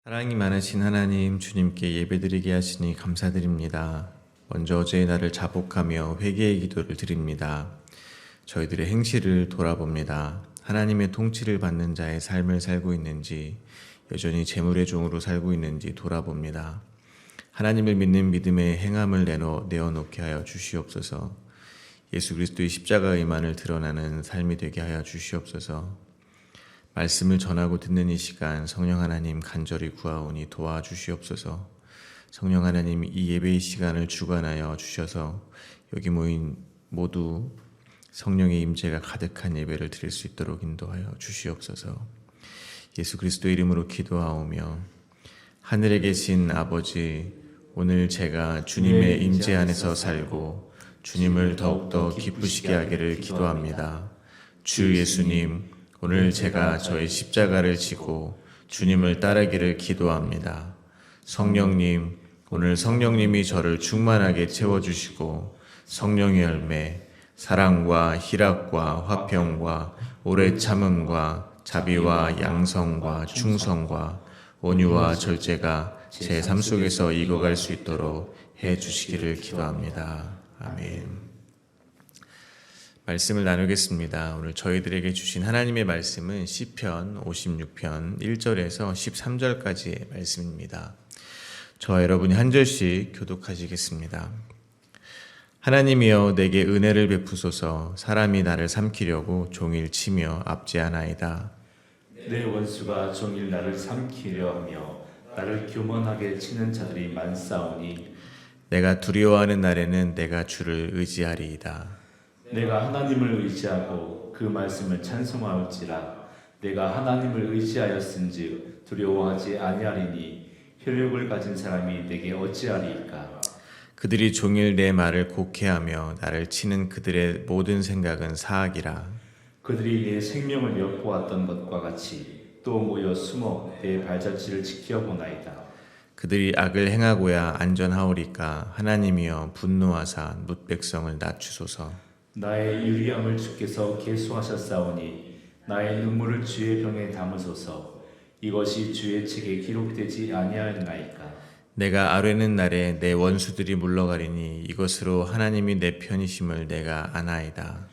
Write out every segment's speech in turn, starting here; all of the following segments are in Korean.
사랑이 많으신 하나님, 주님께 예배드리게 하시니 감사드립니다. 먼저 어제의 날을 자복하며 회개의 기도를 드립니다. 저희들의 행실을 돌아봅니다. 하나님의 통치를 받는 자의 삶을 살고 있는지, 여전히 재물의 종으로 살고 있는지 돌아봅니다. 하나님을 믿는 믿음의 행함을 내어놓게 하여 주시옵소서. 예수 그리스도의 십자가의 임한을 드러나는 삶이 되게 하여 주시옵소서. 말씀을 전하고 듣는 이 시간 성령 하나님 간절히 구하오니 도와주시옵소서. 성령 하나님, 이 예배의 시간을 주관하여 주셔서 여기 모인 모두 성령의 임재가 가득한 예배를 드릴 수 있도록 인도하여 주시옵소서. 예수 그리스도의 이름으로 기도하오며, 하늘에 계신 아버지, 오늘 제가 주님의 임재 안에서 살고 주님을 더욱더 기쁘시게 하기를 기도합니다. 주 예수님, 오늘 제가 저의 십자가를 지고 주님을 따르기를 기도합니다. 성령님, 오늘 성령님이 저를 충만하게 채워주시고 성령의 열매, 사랑과 희락과 화평과 오래 참음과 자비와 양성과 충성과 온유와 절제가 제 삶 속에서 익어갈 수 있도록 해주시기를 기도합니다. 아멘. 말씀을 나누겠습니다. 오늘 저희들에게 주신 하나님의 말씀은 시편 56편 1절에서 13절까지의 말씀입니다. 저와 여러분이 한 절씩 교독하시겠습니다. 하나님이여, 내게 은혜를 베푸소서. 사람이 나를 삼키려고 종일 치며 압제하나이다. 내 원수가 종일 나를 삼키려 하며 나를 교만하게 치는 자들이 많사오니 내가 두려워하는 날에는 내가 주를 의지하리이다. 내가 하나님을 의지하고 그 말씀을 찬송하올지라. 내가 하나님을 의지하였은즉 두려워하지 아니하리니 혈육을 가진 사람이 내게 어찌하리이까. 그들이 종일 내 말을 곡해하며 나를 치는 그들의 모든 생각은 사악이라. 그들이 내 생명을 엿보았던 것과 같이 또 모여 숨어 내 발자취를 지켜보나이다. 그들이 악을 행하고야 안전하오리까. 하나님이여, 분노하사 뭇 백성을 낮추소서. 나의 유리함을 주께서 계수하셨사오니 나의 눈물을 주의 병에 담으소서. 이것이 주의 책에 기록되지 아니하였나이까. 내가 아뢰는 날에 내 원수들이 물러가리니 이것으로 하나님이 내 편이심을 내가 아나이다.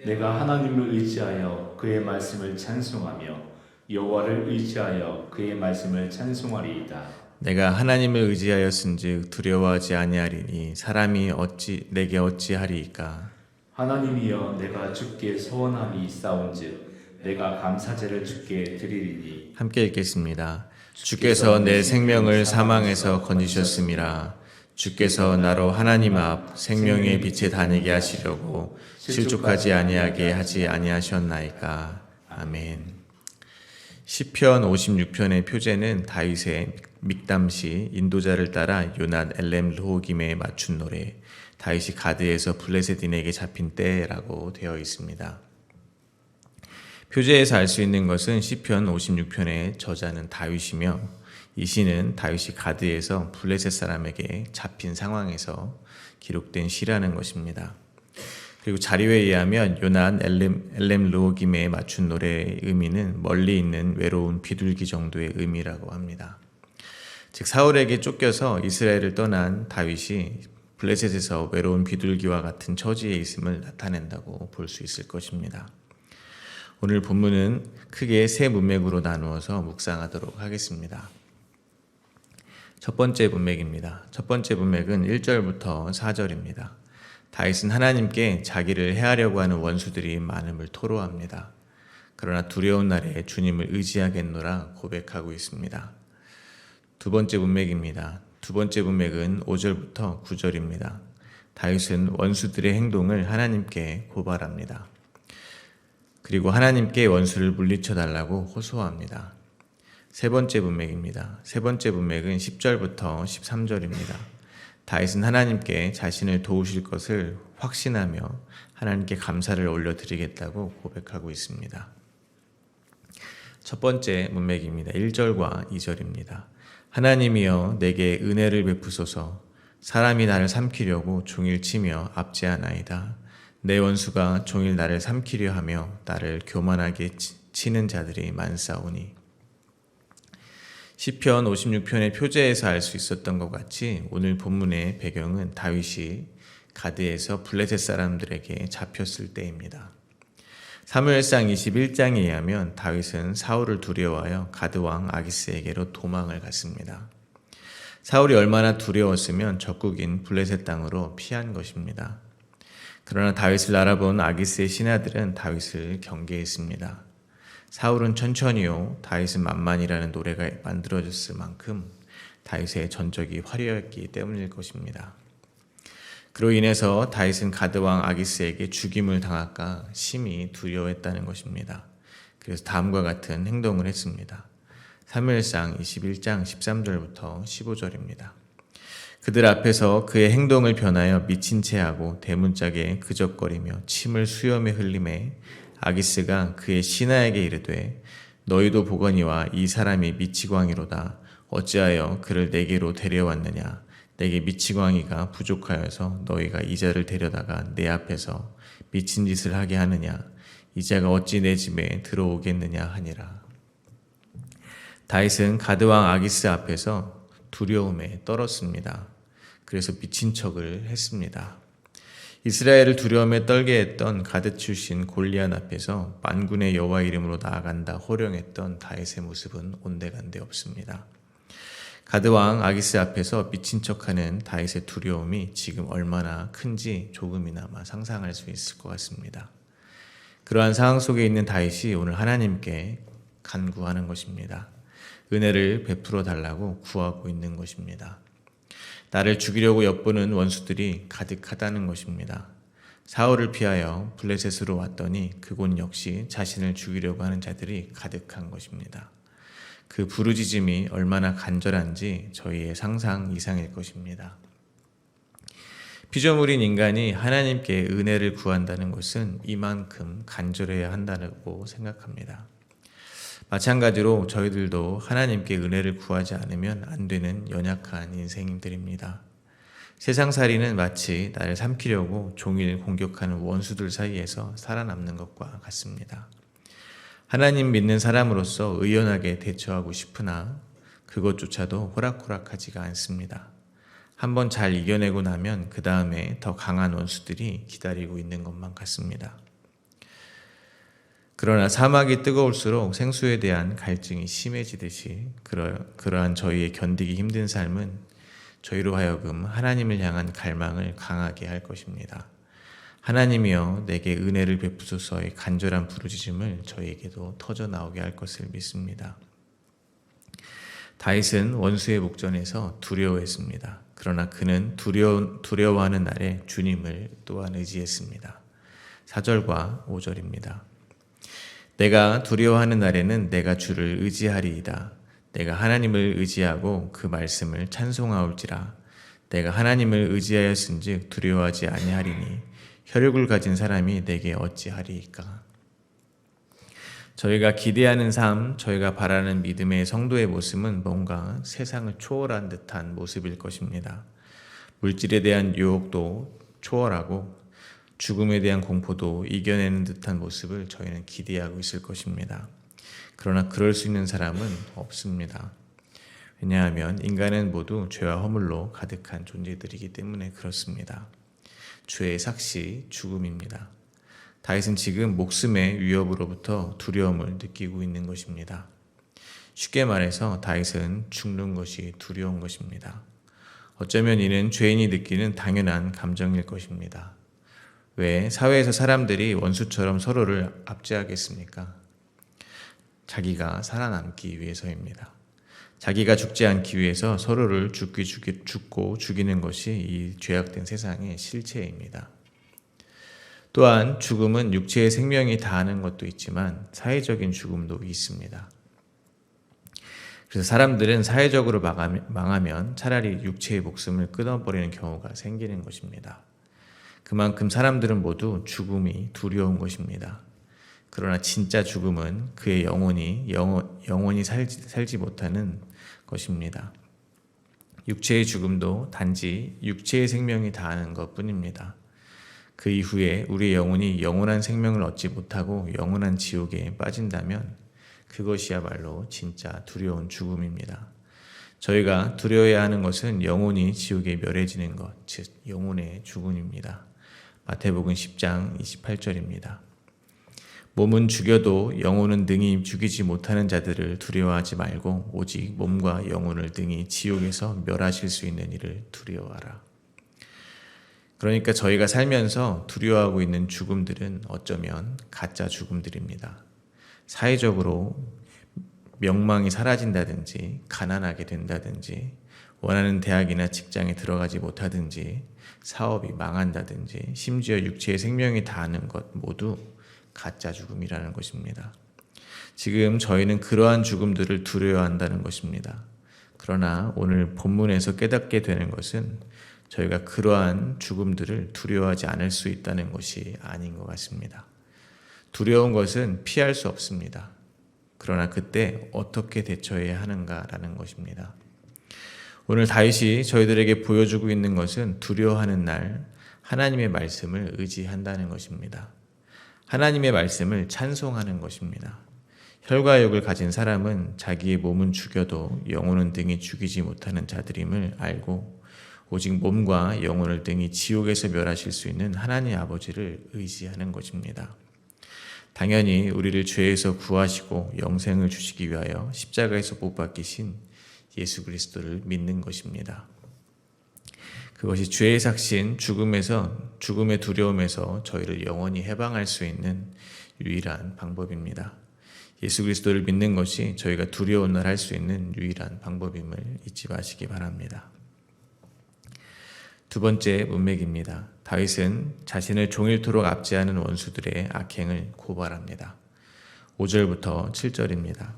내가 하나님을 의지하여 그의 말씀을 찬송하며 여호와를 의지하여 그의 말씀을 찬송하리이다. 내가 하나님을 의지하였은즉 두려워하지 아니하리니 사람이 내게 어찌하리이까. 하나님이여, 내가 주께 소원함이 있사온즉 내가 감사제를 주께 드리리니. 함께 읽겠습니다. 주께서 내 생명을 사망에서 건지셨음이라. 주께서 나로 하나님 앞 생명의 빛에 다니게 하시려고 실족하지 아니하게 하지 아니하셨나이까. 아멘. 시편 56편의 표제는 다윗의 믹담시, 인도자를 따라 요낫 엘렘 르호김에 맞춘 노래, 다윗이 가드에서 블레셋인에게 잡힌 때라고 되어 있습니다. 표제에서 알 수 있는 것은 시편 56편의 저자는 다윗이며, 이 시는 다윗이 가드에서 블레셋 사람에게 잡힌 상황에서 기록된 시라는 것입니다. 그리고 자료에 의하면 요낫 엘렘 르호김에 맞춘 노래의 의미는 멀리 있는 외로운 비둘기 정도의 의미라고 합니다. 즉, 사울에게 쫓겨서 이스라엘을 떠난 다윗이 블레셋에서 외로운 비둘기와 같은 처지에 있음을 나타낸다고 볼 수 있을 것입니다. 오늘 본문은 크게 세 문맥으로 나누어서 묵상하도록 하겠습니다. 첫 번째 문맥입니다. 첫 번째 문맥은 1절부터 4절입니다. 다윗은 하나님께 자기를 해하려고 하는 원수들이 많음을 토로합니다. 그러나 두려운 날에 주님을 의지하겠노라 고백하고 있습니다. 두 번째 문맥입니다. 두 번째 문맥은 5절부터 9절입니다. 다윗은 원수들의 행동을 하나님께 고발합니다. 그리고 하나님께 원수를 물리쳐 달라고 호소합니다. 세 번째 문맥입니다. 세 번째 문맥은 10절부터 13절입니다. 다윗은 하나님께 자신을 도우실 것을 확신하며 하나님께 감사를 올려드리겠다고 고백하고 있습니다. 첫 번째 문맥입니다. 1절과 2절입니다. 하나님이여, 내게 은혜를 베푸소서. 사람이 나를 삼키려고 종일 치며 압제하나이다. 내 원수가 종일 나를 삼키려 하며 나를 교만하게 치는 자들이 많사오니. 시편 56편의 표제에서 알 수 있었던 것 같이 오늘 본문의 배경은 다윗이 가드에서 블레셋 사람들에게 잡혔을 때입니다. 사무엘상 21장에 의하면 다윗은 사울을 두려워하여 가드왕 아기스에게로 도망을 갔습니다. 사울이 얼마나 두려웠으면 적국인 블레셋 땅으로 피한 것입니다. 그러나 다윗을 알아본 아기스의 신하들은 다윗을 경계했습니다. 사울은 천천히요, 다윗은 만만이라는 노래가 만들어졌을 만큼 다윗의 전적이 화려했기 때문일 것입니다. 그로 인해서 다윗은 가드왕 아기스에게 죽임을 당할까 심히 두려워했다는 것입니다. 그래서 다음과 같은 행동을 했습니다. 사무엘상 21장 13절부터 15절입니다. 그들 앞에서 그의 행동을 변하여 미친 채하고 대문짝에 그적거리며 침을 수염에 흘리매 아기스가 그의 신하에게 이르되 너희도 보거니와 이 사람이 미치광이로다. 어찌하여 그를 내게로 데려왔느냐. 내게 미치광이가 부족하여서 너희가 이 자를 데려다가 내 앞에서 미친 짓을 하게 하느냐. 이 자가 어찌 내 집에 들어오겠느냐 하니라. 다윗은 가드왕 아기스 앞에서 두려움에 떨었습니다. 그래서 미친 척을 했습니다. 이스라엘을 두려움에 떨게 했던 가드 출신 골리앗 앞에서 만군의 여호와 이름으로 나아간다 호령했던 다윗의 모습은 온데간데 없습니다. 가드왕 아기스 앞에서 미친 척하는 다윗의 두려움이 지금 얼마나 큰지 조금이나마 상상할 수 있을 것 같습니다. 그러한 상황 속에 있는 다윗이 오늘 하나님께 간구하는 것입니다. 은혜를 베풀어 달라고 구하고 있는 것입니다. 나를 죽이려고 엿보는 원수들이 가득하다는 것입니다. 사울을 피하여 블레셋으로 왔더니 그곳 역시 자신을 죽이려고 하는 자들이 가득한 것입니다. 그 부르짖음이 얼마나 간절한지 저희의 상상 이상일 것입니다. 피조물인 인간이 하나님께 은혜를 구한다는 것은 이만큼 간절해야 한다고 생각합니다. 마찬가지로 저희들도 하나님께 은혜를 구하지 않으면 안 되는 연약한 인생들입니다. 세상살이는 마치 나를 삼키려고 종일 공격하는 원수들 사이에서 살아남는 것과 같습니다. 하나님 믿는 사람으로서 의연하게 대처하고 싶으나 그것조차도 호락호락하지가 않습니다. 한번 잘 이겨내고 나면 그 다음에 더 강한 원수들이 기다리고 있는 것만 같습니다. 그러나 사막이 뜨거울수록 생수에 대한 갈증이 심해지듯이 그러한 저희의 견디기 힘든 삶은 저희로 하여금 하나님을 향한 갈망을 강하게 할 것입니다. 하나님이여 내게 은혜를 베푸소서의 간절한 부르짖음을 저희에게도 터져 나오게 할 것을 믿습니다. 다윗은 원수의 목전에서 두려워했습니다. 그러나 그는 두려워하는 날에 주님을 또한 의지했습니다. 4절과 5절입니다. 내가 두려워하는 날에는 내가 주를 의지하리이다. 내가 하나님을 의지하고 그 말씀을 찬송하올지라. 내가 하나님을 의지하였은즉 두려워하지 아니하리니 혈육을 가진 사람이 내게 어찌하리이까. 저희가 기대하는 삶, 저희가 바라는 믿음의 성도의 모습은 뭔가 세상을 초월한 듯한 모습일 것입니다. 물질에 대한 유혹도 초월하고 죽음에 대한 공포도 이겨내는 듯한 모습을 저희는 기대하고 있을 것입니다. 그러나 그럴 수 있는 사람은 없습니다. 왜냐하면 인간은 모두 죄와 허물로 가득한 존재들이기 때문에 그렇습니다. 죄의 삭시 죽음입니다. 다윗은 지금 목숨의 위협으로부터 두려움을 느끼고 있는 것입니다. 쉽게 말해서 다윗은 죽는 것이 두려운 것입니다. 어쩌면 이는 죄인이 느끼는 당연한 감정일 것입니다. 왜 사회에서 사람들이 원수처럼 서로를 압제하겠습니까? 자기가 살아남기 위해서입니다. 자기가 죽지 않기 위해서 서로를 죽고 죽이는 것이 이 죄악된 세상의 실체입니다. 또한 죽음은 육체의 생명이 다하는 것도 있지만 사회적인 죽음도 있습니다. 그래서 사람들은 사회적으로 망하면 차라리 육체의 목숨을 끊어버리는 경우가 생기는 것입니다. 그만큼 사람들은 모두 죽음이 두려운 것입니다. 그러나 진짜 죽음은 그의 영원히 살지 못하는 것입니다. 육체의 죽음도 단지 육체의 생명이 다하는 것뿐입니다. 그 이후에 우리의 영혼이 영원한 생명을 얻지 못하고 영원한 지옥에 빠진다면 그것이야말로 진짜 두려운 죽음입니다. 저희가 두려워해야 하는 것은 영혼이 지옥에 멸해지는 것, 즉 영혼의 죽음입니다. 마태복음 10장 28절입니다. 몸은 죽여도 영혼은 능히 죽이지 못하는 자들을 두려워하지 말고 오직 몸과 영혼을 능히 지옥에서 멸하실 수 있는 이를 두려워하라. 그러니까 저희가 살면서 두려워하고 있는 죽음들은 어쩌면 가짜 죽음들입니다. 사회적으로 명망이 사라진다든지 가난하게 된다든지 원하는 대학이나 직장에 들어가지 못하든지 사업이 망한다든지 심지어 육체의 생명이 다하는 것 모두 가짜 죽음이라는 것입니다. 지금 저희는 그러한 죽음들을 두려워한다는 것입니다. 그러나 오늘 본문에서 깨닫게 되는 것은 저희가 그러한 죽음들을 두려워하지 않을 수 있다는 것이 아닌 것 같습니다. 두려운 것은 피할 수 없습니다. 그러나 그때 어떻게 대처해야 하는가라는 것입니다. 오늘 다윗이 저희들에게 보여주고 있는 것은 두려워하는 날 하나님의 말씀을 의지한다는 것입니다. 하나님의 말씀을 찬송하는 것입니다. 혈과 육을 가진 사람은 자기의 몸은 죽여도 영혼은 등이 죽이지 못하는 자들임을 알고 오직 몸과 영혼을 등이 지옥에서 멸하실 수 있는 하나님 아버지를 의지하는 것입니다. 당연히 우리를 죄에서 구하시고 영생을 주시기 위하여 십자가에서 못 박히신 예수 그리스도를 믿는 것입니다. 그것이 죄의 삭신, 죽음의 두려움에서 저희를 영원히 해방할 수 있는 유일한 방법입니다. 예수 그리스도를 믿는 것이 저희가 두려운 날 할 수 있는 유일한 방법임을 잊지 마시기 바랍니다. 두 번째 문맥입니다. 다윗은 자신을 종일토록 압제하는 원수들의 악행을 고발합니다. 5절부터 7절입니다.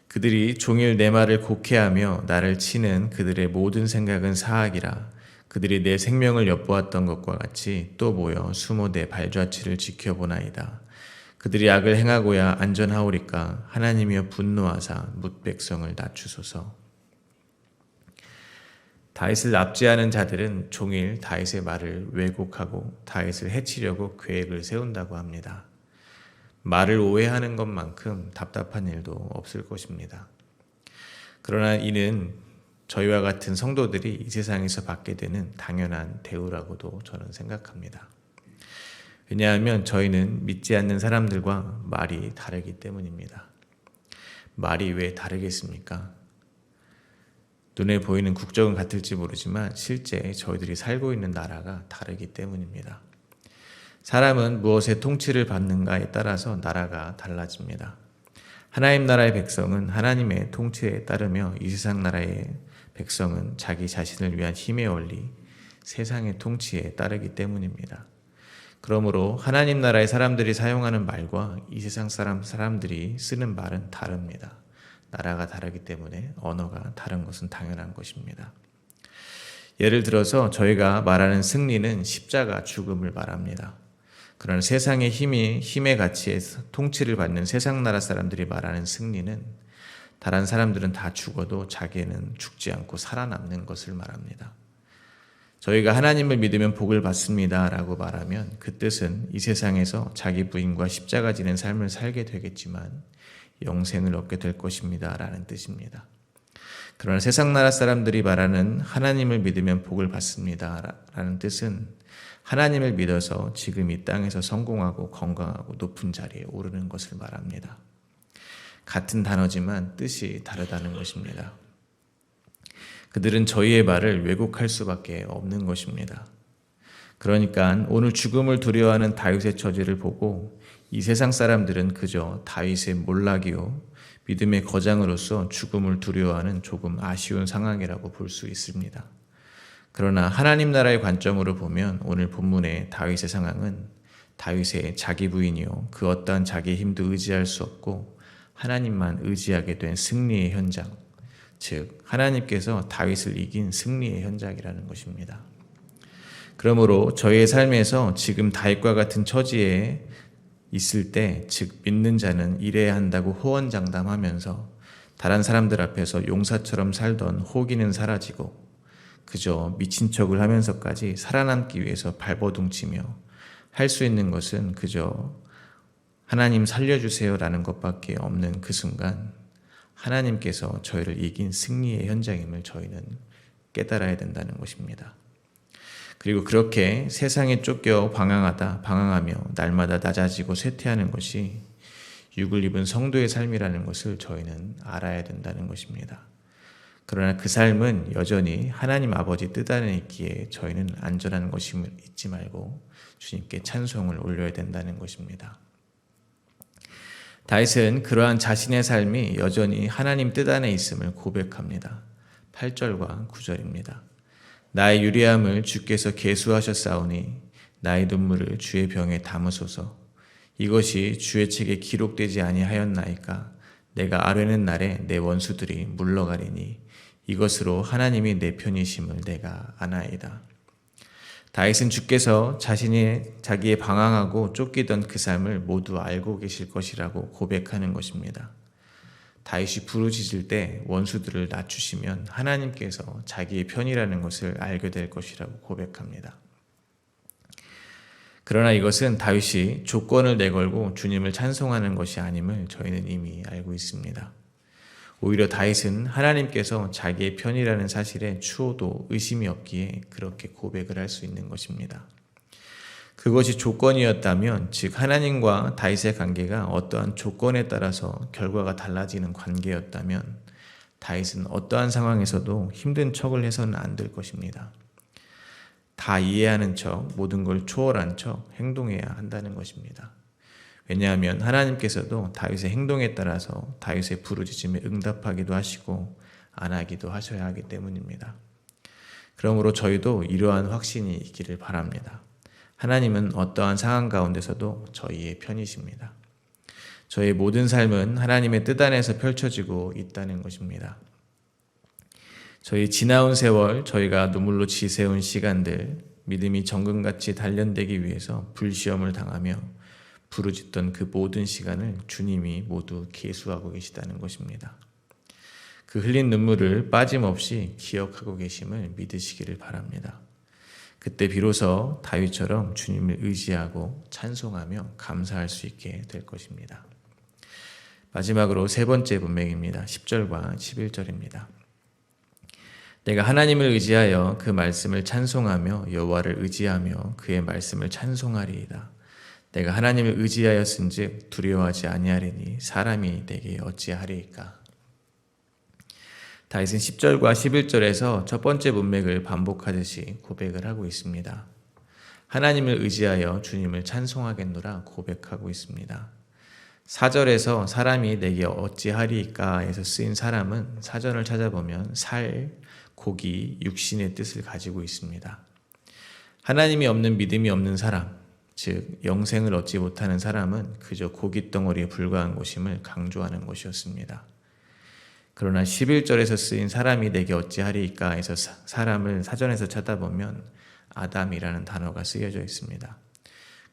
그들이 종일 내 말을 곡해하며 나를 치는 그들의 모든 생각은 사악이라. 그들이 내 생명을 엿보았던 것과 같이 또 모여 숨어 내 발자취를 지켜보나이다. 그들이 악을 행하고야 안전하오리까. 하나님이여 분노하사 뭇 백성을 낮추소서. 다윗을 압제하는 자들은 종일 다윗의 말을 왜곡하고 다윗을 해치려고 계획을 세운다고 합니다. 말을 오해하는 것만큼 답답한 일도 없을 것입니다. 그러나 이는 저희와 같은 성도들이 이 세상에서 받게 되는 당연한 대우라고도 저는 생각합니다. 왜냐하면 저희는 믿지 않는 사람들과 말이 다르기 때문입니다. 말이 왜 다르겠습니까? 눈에 보이는 국적은 같을지 모르지만 실제 저희들이 살고 있는 나라가 다르기 때문입니다. 사람은 무엇의 통치를 받는가에 따라서 나라가 달라집니다. 하나님 나라의 백성은 하나님의 통치에 따르며 이 세상 나라의 백성은 자기 자신을 위한 힘의 원리, 세상의 통치에 따르기 때문입니다. 그러므로 하나님 나라의 사람들이 사용하는 말과 이 세상 사람들이 쓰는 말은 다릅니다. 나라가 다르기 때문에 언어가 다른 것은 당연한 것입니다. 예를 들어서 저희가 말하는 승리는 십자가 죽음을 말합니다. 그러나 세상의 힘의 가치에 통치를 받는 세상 나라 사람들이 말하는 승리는 다른 사람들은 다 죽어도 자기는 죽지 않고 살아남는 것을 말합니다. 저희가 하나님을 믿으면 복을 받습니다 라고 말하면 그 뜻은 이 세상에서 자기 부인과 십자가 지는 삶을 살게 되겠지만 영생을 얻게 될 것입니다 라는 뜻입니다. 그러나 세상 나라 사람들이 말하는 하나님을 믿으면 복을 받습니다 라는 뜻은 하나님을 믿어서 지금 이 땅에서 성공하고 건강하고 높은 자리에 오르는 것을 말합니다. 같은 단어지만 뜻이 다르다는 것입니다. 그들은 저희의 말을 왜곡할 수밖에 없는 것입니다. 그러니까 오늘 죽음을 두려워하는 다윗의 처지를 보고 이 세상 사람들은 그저 다윗의 몰락이요 믿음의 거장으로서 죽음을 두려워하는 조금 아쉬운 상황이라고 볼 수 있습니다. 그러나 하나님 나라의 관점으로 보면 오늘 본문의 다윗의 상황은 다윗의 자기 부인이요 그 어떠한 자기의 힘도 의지할 수 없고 하나님만 의지하게 된 승리의 현장, 즉 하나님께서 다윗을 이긴 승리의 현장이라는 것입니다. 그러므로 저희의 삶에서 지금 다윗과 같은 처지에 있을 때, 즉 믿는 자는 이래야 한다고 호언장담하면서 다른 사람들 앞에서 용사처럼 살던 호기는 사라지고 그저 미친 척을 하면서까지 살아남기 위해서 발버둥치며 할 수 있는 것은 그저 하나님 살려주세요라는 것밖에 없는 그 순간 하나님께서 저희를 이긴 승리의 현장임을 저희는 깨달아야 된다는 것입니다. 그리고 그렇게 세상에 쫓겨 방황하며 날마다 낮아지고 쇠퇴하는 것이 육을 입은 성도의 삶이라는 것을 저희는 알아야 된다는 것입니다. 그러나 그 삶은 여전히 하나님 아버지 뜻 안에 있기에 저희는 안전한 것임을 잊지 말고 주님께 찬송을 올려야 된다는 것입니다. 다윗은 그러한 자신의 삶이 여전히 하나님 뜻 안에 있음을 고백합니다. 8절과 9절입니다. 나의 유리함을 주께서 계수하셨사오니 나의 눈물을 주의 병에 담으소서. 이것이 주의 책에 기록되지 아니하였나이까. 내가 아뢰는 날에 내 원수들이 물러가리니 이것으로 하나님이 내 편이심을 내가 아나이다. 다윗은 주께서 자기의 방황하고 쫓기던 그 삶을 모두 알고 계실 것이라고 고백하는 것입니다. 다윗이 부르짖을 때 원수들을 낮추시면 하나님께서 자기의 편이라는 것을 알게 될 것이라고 고백합니다. 그러나 이것은 다윗이 조건을 내걸고 주님을 찬송하는 것이 아님을 저희는 이미 알고 있습니다. 오히려 다윗은 하나님께서 자기의 편이라는 사실에 추호도 의심이 없기에 그렇게 고백을 할 수 있는 것입니다. 그것이 조건이었다면, 즉 하나님과 다윗의 관계가 어떠한 조건에 따라서 결과가 달라지는 관계였다면 다윗은 어떠한 상황에서도 힘든 척을 해서는 안 될 것입니다. 다 이해하는 척, 모든 걸 초월한 척 행동해야 한다는 것입니다. 왜냐하면 하나님께서도 다윗의 행동에 따라서 다윗의 부르짖음에 응답하기도 하시고 안 하기도 하셔야 하기 때문입니다. 그러므로 저희도 이러한 확신이 있기를 바랍니다. 하나님은 어떠한 상황 가운데서도 저희의 편이십니다. 저희의 모든 삶은 하나님의 뜻 안에서 펼쳐지고 있다는 것입니다. 저희 지나온 세월, 저희가 눈물로 지새운 시간들, 믿음이 정금같이 단련되기 위해서 불시험을 당하며 부르짖던 그 모든 시간을 주님이 모두 계수하고 계시다는 것입니다. 그 흘린 눈물을 빠짐없이 기억하고 계심을 믿으시기를 바랍니다. 그때 비로소 다윗처럼 주님을 의지하고 찬송하며 감사할 수 있게 될 것입니다. 마지막으로 세 번째 문맥입니다. 10절과 11절입니다. 내가 하나님을 의지하여 그 말씀을 찬송하며 여호와를 의지하며 그의 말씀을 찬송하리이다. 내가 하나님을 의지하였은즉 두려워하지 아니하리니 사람이 내게 어찌하리이까. 다윗은 10절과 11절에서 첫 번째 문맥을 반복하듯이 고백을 하고 있습니다. 하나님을 의지하여 주님을 찬송하겠노라 고백하고 있습니다. 4절에서 사람이 내게 어찌하리이까에서 쓰인 사람은 사전을 찾아보면 살, 고기, 육신의 뜻을 가지고 있습니다. 하나님이 없는 믿음이 없는 사람, 즉 영생을 얻지 못하는 사람은 그저 고깃덩어리에 불과한 것임을 강조하는 것이었습니다. 그러나 11절에서 쓰인 사람이 내게 어찌하리이까에서 사람을 사전에서 찾아보면 아담이라는 단어가 쓰여져 있습니다.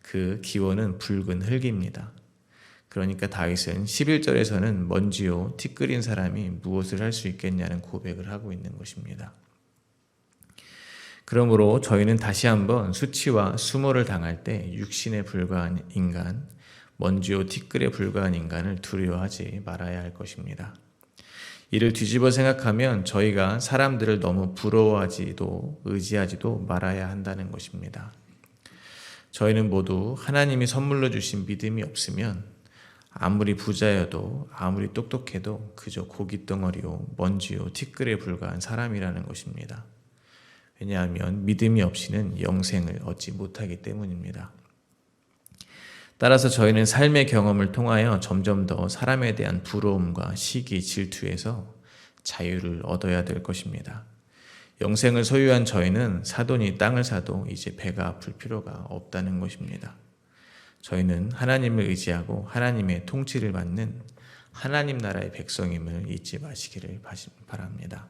그 기원은 붉은 흙입니다. 그러니까 다윗은 11절에서는 먼지요 티끌인 사람이 무엇을 할 수 있겠냐는 고백을 하고 있는 것입니다. 그러므로 저희는 다시 한번 수치와 수모를 당할 때 육신에 불과한 인간, 먼지요 티끌에 불과한 인간을 두려워하지 말아야 할 것입니다. 이를 뒤집어 생각하면 저희가 사람들을 너무 부러워하지도 의지하지도 말아야 한다는 것입니다. 저희는 모두 하나님이 선물로 주신 믿음이 없으면 아무리 부자여도 아무리 똑똑해도 그저 고깃덩어리요 먼지요 티끌에 불과한 사람이라는 것입니다. 왜냐하면 믿음이 없이는 영생을 얻지 못하기 때문입니다. 따라서 저희는 삶의 경험을 통하여 점점 더 사람에 대한 부러움과 시기, 질투에서 자유를 얻어야 될 것입니다. 영생을 소유한 저희는 사돈이 땅을 사도 이제 배가 아플 필요가 없다는 것입니다. 저희는 하나님을 의지하고 하나님의 통치를 받는 하나님 나라의 백성임을 잊지 마시기를 바랍니다.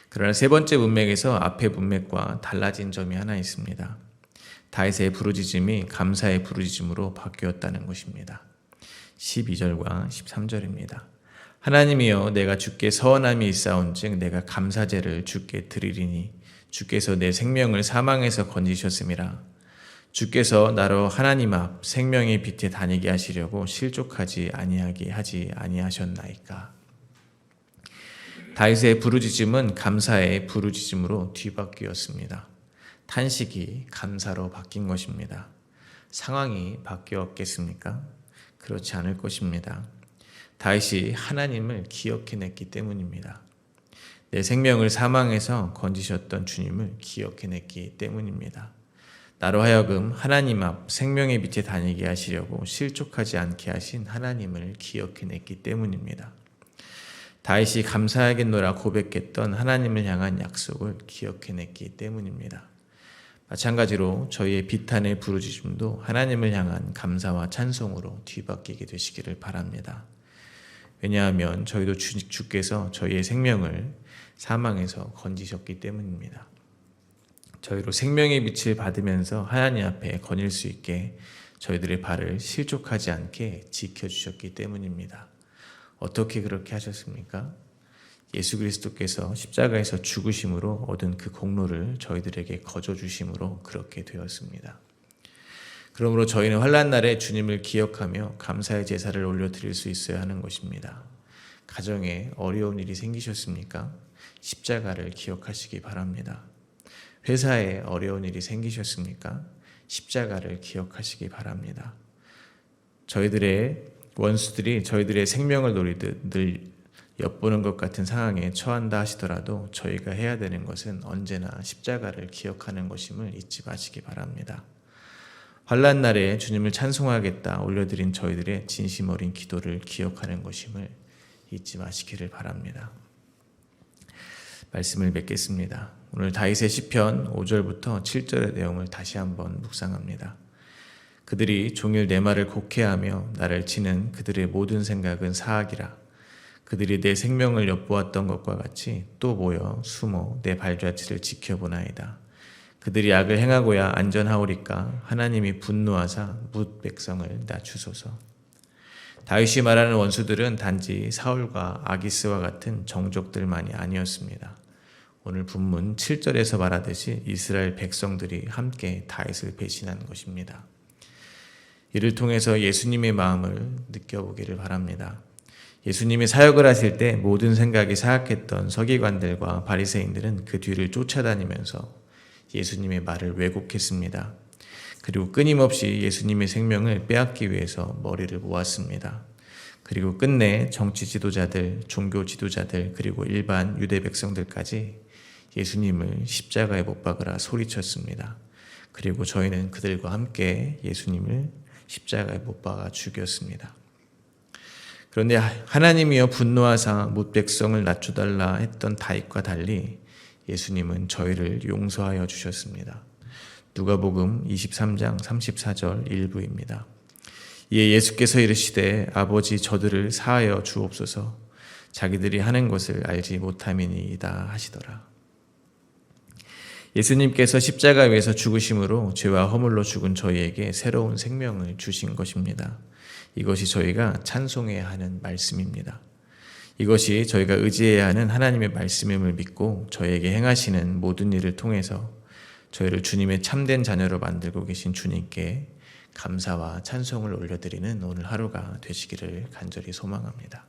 그러나 세 번째 문맥에서 앞의 문맥과 달라진 점이 하나 있습니다. 다윗의 부르짖음이 감사의 부르짖음으로 바뀌었다는 것입니다. 12절과 13절입니다. 하나님이여 내가 주께 서원함이 있사온즉 내가 감사제를 주께 드리리니 주께서 내 생명을 사망에서 건지셨음이라. 주께서 나로 하나님 앞 생명의 빛에 다니게 하시려고 실족하지 아니하게 하지 아니하셨나이까. 다윗의 부르짖음은 감사의 부르짖음으로 뒤바뀌었습니다. 탄식이 감사로 바뀐 것입니다. 상황이 바뀌었겠습니까? 그렇지 않을 것입니다. 다윗이 하나님을 기억해냈기 때문입니다. 내 생명을 사망에서 건지셨던 주님을 기억해냈기 때문입니다. 나로 하여금 하나님 앞 생명의 빛에 다니게 하시려고 실족하지 않게 하신 하나님을 기억해냈기 때문입니다. 다윗이 감사하겠노라 고백했던 하나님을 향한 약속을 기억해냈기 때문입니다. 마찬가지로 저희의 비탄의 부르짖음도 하나님을 향한 감사와 찬송으로 뒤바뀌게 되시기를 바랍니다. 왜냐하면 저희도 주께서 저희의 생명을 사망에서 건지셨기 때문입니다. 저희로 생명의 빛을 받으면서 하나님 앞에 거닐 수 있게 저희들의 발을 실족하지 않게 지켜주셨기 때문입니다. 어떻게 그렇게 하셨습니까? 예수 그리스도께서 십자가에서 죽으심으로 얻은 그 공로를 저희들에게 거저주심으로 그렇게 되었습니다. 그러므로 저희는 환난 날에 주님을 기억하며 감사의 제사를 올려드릴 수 있어야 하는 것입니다. 가정에 어려운 일이 생기셨습니까? 십자가를 기억하시기 바랍니다. 회사에 어려운 일이 생기셨습니까? 십자가를 기억하시기 바랍니다. 저희들의 원수들이 저희들의 생명을 노리듯 늘 엿보는 것 같은 상황에 처한다 하시더라도 저희가 해야 되는 것은 언제나 십자가를 기억하는 것임을 잊지 마시기 바랍니다. 환난 날에 주님을 찬송하겠다 올려드린 저희들의 진심 어린 기도를 기억하는 것임을 잊지 마시기를 바랍니다. 말씀을 맺겠습니다. 오늘 다윗의 시편 5절부터 7절의 내용을 다시 한번 묵상합니다. 그들이 종일 내 말을 곡해하며 나를 치는 그들의 모든 생각은 사악이라. 그들이 내 생명을 엿보았던 것과 같이 또 모여 숨어 내 발자취를 지켜보나이다. 그들이 악을 행하고야 안전하오리까. 하나님이 분노하사 뭇 백성을 낮추소서. 다윗이 말하는 원수들은 단지 사울과 아기스와 같은 정족들만이 아니었습니다. 오늘 본문 7절에서 말하듯이 이스라엘 백성들이 함께 다윗을 배신한 것입니다. 이를 통해서 예수님의 마음을 느껴보기를 바랍니다. 예수님이 사역을 하실 때 모든 생각이 사악했던 서기관들과 바리새인들은 그 뒤를 쫓아다니면서 예수님의 말을 왜곡했습니다. 그리고 끊임없이 예수님의 생명을 빼앗기 위해서 머리를 모았습니다. 그리고 끝내 정치 지도자들, 종교 지도자들, 그리고 일반 유대 백성들까지 예수님을 십자가에 못 박으라 소리쳤습니다. 그리고 저희는 그들과 함께 예수님을 십자가에 못 박아 죽였습니다. 그런데 하나님이여 분노하사 뭇 백성을 낮춰달라 했던 다윗과 달리 예수님은 저희를 용서하여 주셨습니다. 누가복음 23장 34절 일부입니다. 이에 예수께서 이르시되 아버지 저들을 사하여 주옵소서. 자기들이 하는 것을 알지 못함이니이다 하시더라. 예수님께서 십자가 위에서 죽으심으로 죄와 허물로 죽은 저희에게 새로운 생명을 주신 것입니다. 이것이 저희가 찬송해야 하는 말씀입니다. 이것이 저희가 의지해야 하는 하나님의 말씀임을 믿고 저희에게 행하시는 모든 일을 통해서 저희를 주님의 참된 자녀로 만들고 계신 주님께 감사와 찬송을 올려드리는 오늘 하루가 되시기를 간절히 소망합니다.